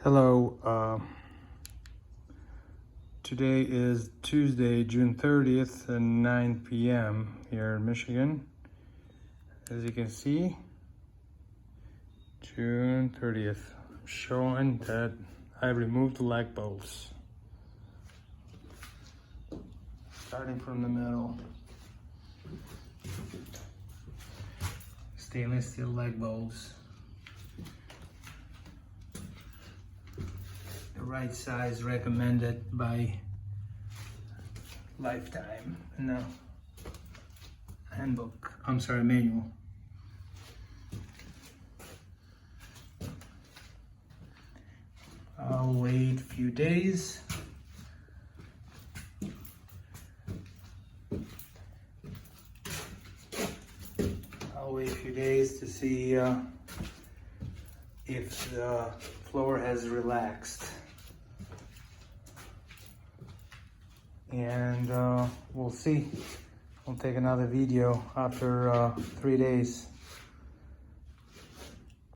Hello, today is Tuesday, June 30th at 9 p.m. here in Michigan. As you can see, June 30th, showing that I removed the lag bolts. Starting from the middle. Stainless steel lag bolts. The right size recommended by Lifetime in the manual. I'll wait a few days. To see if the floor has relaxed. And we'll see. I'll take another video after 3 days.